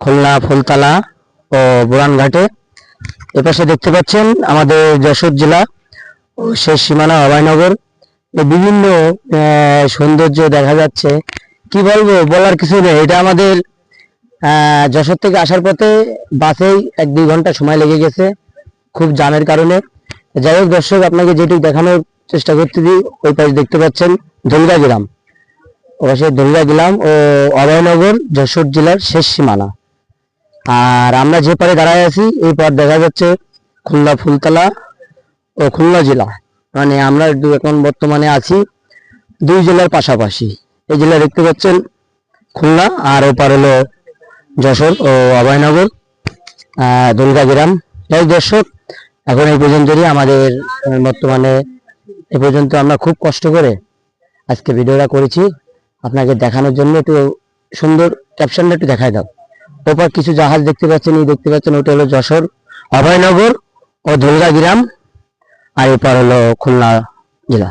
খুলনা ফুলতলা ও বুরানঘাটে। এপাশে দেখতে পাচ্ছেন আমাদের যশোর জেলা ও শেষ সীমানা অভয়নগর। বিভিন্ন সৌন্দর্য দেখা যাচ্ছে, কি বলবো, বলার কিছু নেই। এটা আমাদের যশোর থেকে আসার পথে বাসেই 1-2 ঘন্টা সময় লেগে গেছে, খুব জ্যামের কারণে। যাই হোক দর্শক, আপনাকে যেটুকু দেখানোর চেষ্টা করতেছি, ওই পাশে দেখতে পাচ্ছেন ধুলগা গ্রাম, ওপাশে ধুলগা গ্রাম ও অভয়নগর যশোর জেলার শেষ সীমানা। আর আমরা যে পারে দাঁড়ায় আছি, এই পথ দেখা যাচ্ছে খুলনা ফুলতলা ও খুলনা জেলা। মানে আমরা এখন বর্তমানে আছি 2 জেলার পাশাপাশি। এই জেলা দেখতে পাচ্ছেন খুলনা, আর ওপার হলো যশোর ও অভয়নগর দুলগা গ্রাম। এই দর্শক, এখন এই পর্যন্তই আমাদের বর্তমানে এ পর্যন্ত। আমরা খুব কষ্ট করে আজকে ভিডিওটা করেছি আপনাকে দেখানোর জন্য। একটু সুন্দর ক্যাপশনটা একটু দেখাই দাও। ওপর কিছু জাহাজ দেখতে পাচ্ছেন, এই দেখতে পাচ্ছেন, ওটা হলো যশোর অভয়নগর ও দুলগা গ্রাম, আর এপার হলো খুলনা জেলা।